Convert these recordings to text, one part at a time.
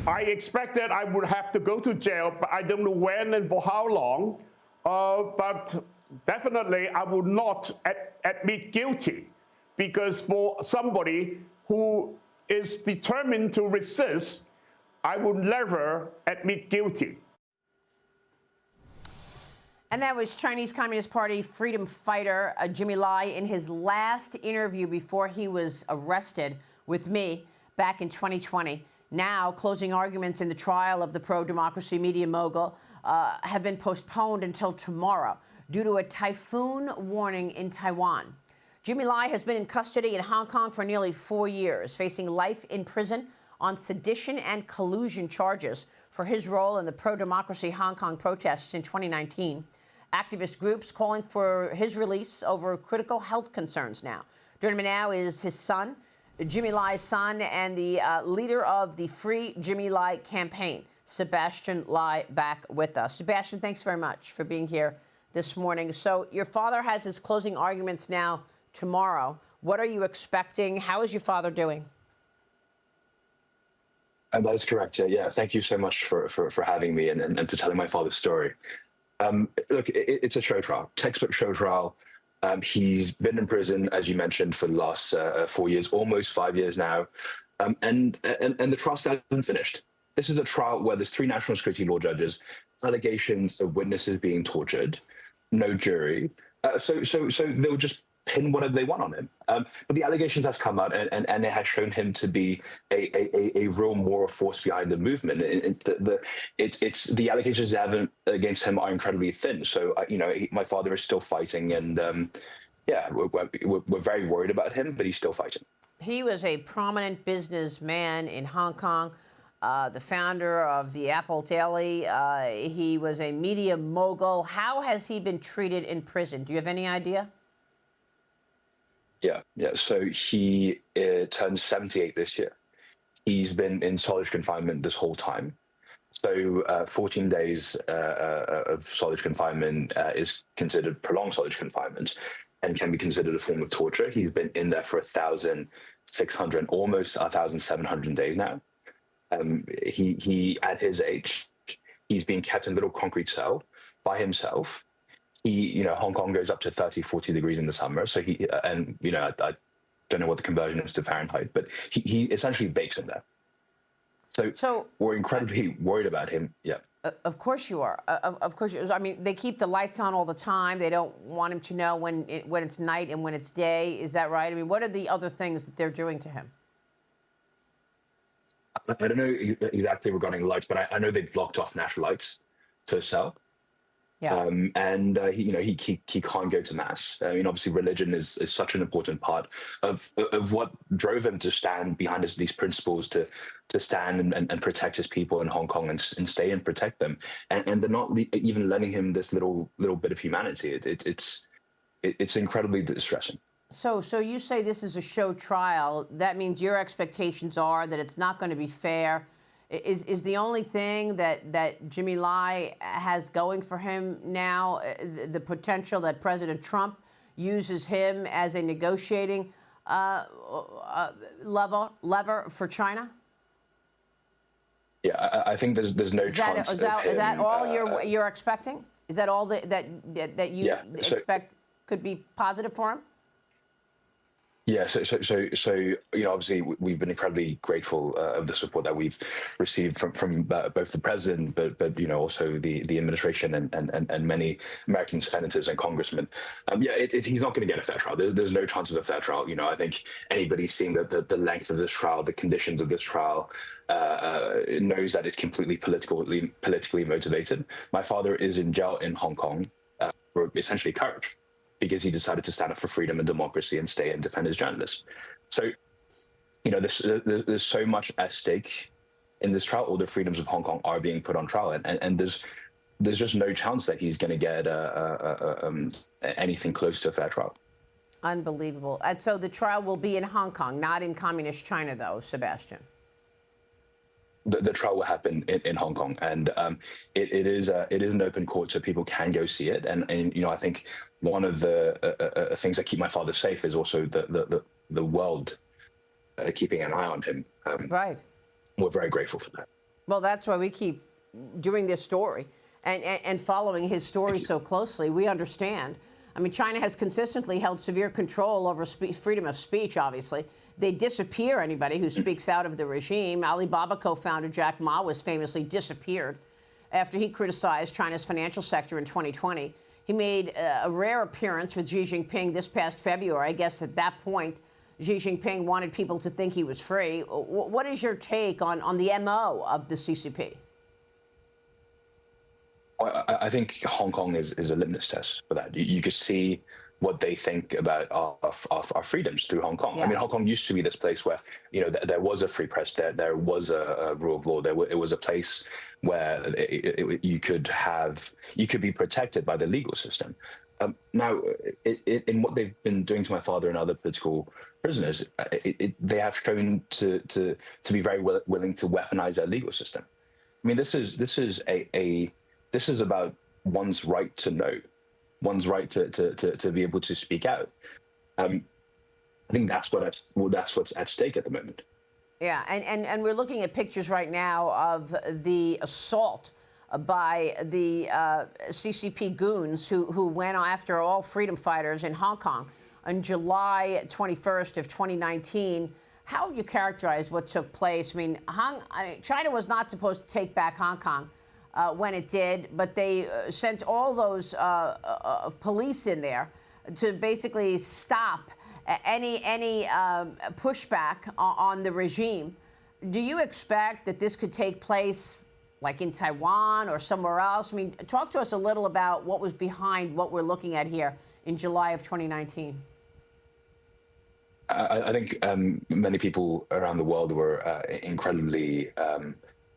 I expected I would have to go to jail, but I don't know when and for how long. But definitely I would not admit guilty, because for somebody who is determined to resist, I would never admit guilty. And that was Chinese Communist Party freedom fighter Jimmy Lai in his last interview before he was arrested with me back in 2020. Now, closing arguments in the trial of the pro-democracy media mogul have been postponed until tomorrow due to a typhoon warning in Taiwan. Jimmy Lai has been in custody in Hong Kong for nearly 4 years, facing life in prison on sedition and collusion charges for his role in the pro-democracy Hong Kong protests in 2019. Activist groups calling for his release over critical health concerns now. Joining me now is his son, Jimmy Lai's son, and the leader of the Free Jimmy Lai campaign, Sebastien Lai, back with us. Sebastien, thanks very much for being here this morning. So your father has his closing arguments now tomorrow. What are you expecting? How is your father doing? And that is correct. Yeah, thank you so much for having me and for telling my father's story. Look, it's a show trial, textbook show trial. He's been in prison, as you mentioned, for the last 4 years, almost 5 years now. And the trial still hasn't finished. This is a trial where there's 3 national security law judges, allegations of witnesses being tortured, no jury. So they'll just pin whatever they want on him. But the allegations has come out, and it has shown him to be a real moral force behind the movement. The allegations they have against him are incredibly thin. So my father is still fighting, and yeah, we're very worried about him, but he's still fighting. He was a prominent businessman in Hong Kong, the founder of the Apple Daily. He was a media mogul. How has he been treated in prison? Do you have any idea? Yeah. So he turns 78 this year. He's been in solitary confinement this whole time. So 14 days of solitary confinement is considered prolonged solitary confinement and can be considered a form of torture. He's been in there for 1,600, almost 1,700 days now. He at his age, he's being kept in a little concrete cell by himself. Hong Kong goes up to 30, 40 degrees in the summer. So I don't know what the conversion is to Fahrenheit, but he essentially bakes in there. So we're incredibly worried about him. Yeah. Of course you are. Of course you are. I mean, they keep the lights on all the time. They don't want him to know when it's night and when it's day. Is that right? I mean, what are the other things that they're doing to him? I don't know exactly regarding lights, but I know they blocked off natural lights to his cell. Yeah. He can't go to mass. I mean, obviously, religion is such an important part of what drove him to stand behind these principles, to stand and protect his people in Hong Kong and stay and protect them. And they're not even letting him this little bit of humanity. It's incredibly distressing. So you say this is a show trial. That means your expectations are that it's not going to be fair. Is the only thing that Jimmy Lai has going for him now the potential that President Trump uses him as a negotiating lever for China? Yeah, I think there's no chance. Is that all you're expecting? Is that all that you expect could be positive for him? Yeah, so obviously we've been incredibly grateful of the support that we've received from both the president, but also the administration and many American senators and congressmen. He's not going to get a fair trial. There's no chance of a fair trial. I think anybody seeing the length of this trial, the conditions of this trial, knows that it's completely politically motivated. My father is in jail in Hong Kong for essentially courage, because he decided to stand up for freedom and democracy and stay and defend his journalists. So, there's so much at stake in this trial. All the freedoms of Hong Kong are being put on trial, and there's just no chance that he's going to get anything close to a fair trial. Unbelievable. And so the trial will be in Hong Kong, not in communist China, though, Sebastien. The trial will happen in Hong Kong, and it is an open court, so people can go see it. And I think one of the things that keep my father safe is also the world keeping an eye on him. Right. We're very grateful for that. Well, that's why we keep doing this story and following his story so closely. We understand. I mean, China has consistently held severe control over freedom of speech, obviously. They disappear anybody who speaks out of the regime. Alibaba co-founder Jack Ma was famously disappeared after he criticized China's financial sector in 2020. He made a rare appearance with Xi Jinping this past February. I guess at that point, Xi Jinping wanted people to think he was free. What is your take on the MO of the CCP? I think Hong Kong is a litmus test for that. You could see what they think about our freedoms through Hong Kong. Yeah. I mean, Hong Kong used to be this place where, you know, there was a free press, there was a rule of law, it was a place where you could be protected by the legal system. Now, in what they've been doing to my father and other political prisoners, they have shown to be very willing to weaponize their legal system. I mean, this is about one's right to know, one's right to be able to speak out. I think that's what's at stake at the moment. Yeah, and we're looking at pictures right now of the assault by the CCP goons who went after all freedom fighters in Hong Kong on July 21st of 2019. How would you characterize what took place? I mean, China was not supposed to take back Hong Kong when it did, but they sent all those police in there to basically stop any pushback on the regime. Do you expect that this could take place like in Taiwan or somewhere else? I mean, talk to us a little about what was behind what we're looking at here in July of 2019. I think many people around the world were incredibly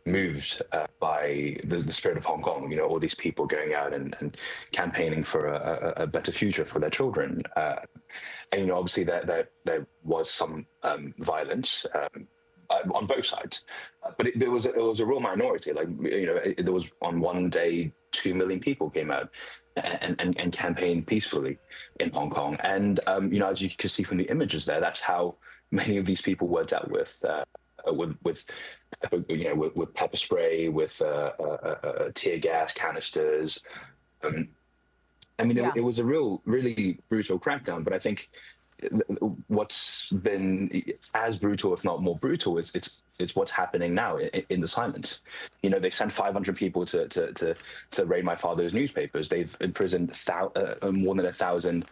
moved by the spirit of Hong Kong. You know, all these people going out and campaigning for a better future for their children. And, you know, obviously there was some violence on both sides, but it was a real minority. Like, you know, there was on one day 2 million people came out and campaigned peacefully in Hong Kong. And you know, as you can see from the images there, that's how many of these people were dealt with pepper spray, with tear gas canisters. I mean, yeah. It was a really brutal crackdown. But I think what's been as brutal, if not more brutal, is what's happening now in the silence. You know, they sent 500 people to raid my father's newspapers. They've imprisoned more than 1,000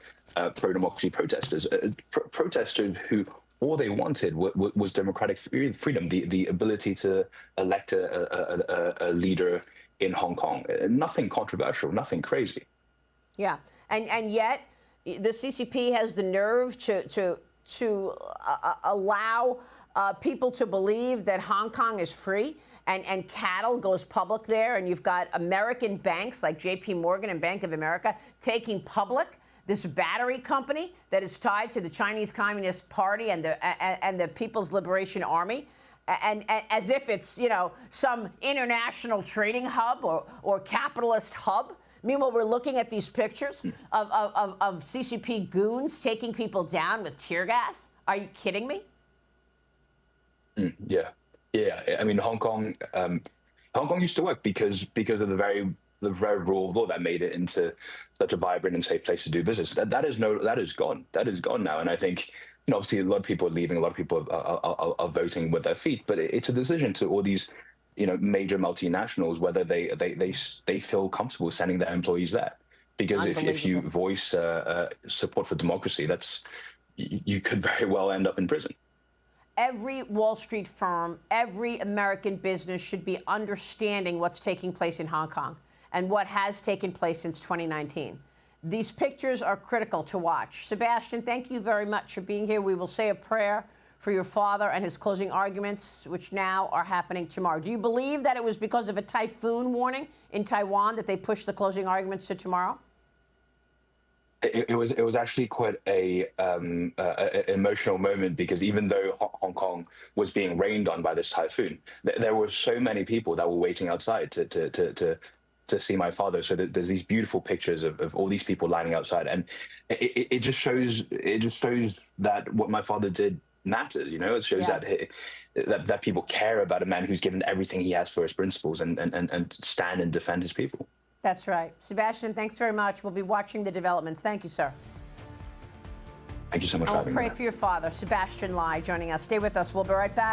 pro-democracy protesters, protesters who all they wanted was democratic freedom, the ability to elect a leader in Hong Kong. Nothing controversial, nothing crazy. Yeah, and yet the CCP has the nerve to allow people to believe that Hong Kong is free and cattle goes public there, and you've got American banks like J.P. Morgan and Bank of America taking public this battery company that is tied to the Chinese Communist Party and the People's Liberation Army, and as if it's, you know, some international trading hub or capitalist hub. Meanwhile, we're looking at these pictures of CCP goons taking people down with tear gas. Are you kidding me? Yeah. I mean, Hong Kong used to work because of the very rule of law that made it into such a vibrant and safe place to do business. That is gone. That is gone now. And I think, you know, obviously a lot of people are leaving. A lot of people are voting with their feet. But it's a decision to all these, you know, major multinationals whether they feel comfortable sending their employees there. Because if you voice support for democracy, you could very well end up in prison. Every Wall Street firm, every American business should be understanding what's taking place in Hong Kong and what has taken place since 2019. These pictures are critical to watch. Sebastien, thank you very much for being here. We will say a prayer for your father and his closing arguments, which now are happening tomorrow. Do you believe that it was because of a typhoon warning in Taiwan that they pushed the closing arguments to tomorrow? It was actually quite an emotional moment, because even though Hong Kong was being rained on by this typhoon, there were so many people that were waiting outside to see my father. So there's these beautiful pictures of all these people lining outside, and it just shows that what my father did matters. You know, it shows that people care about a man who's given everything he has for his principles and stand and defend his people. That's right. Sebastien, thanks very much. We'll be watching the developments. Thank you, sir. Thank you so much for having me. Pray for your father, Sebastien Lai, joining us. Stay with us. We'll be right back.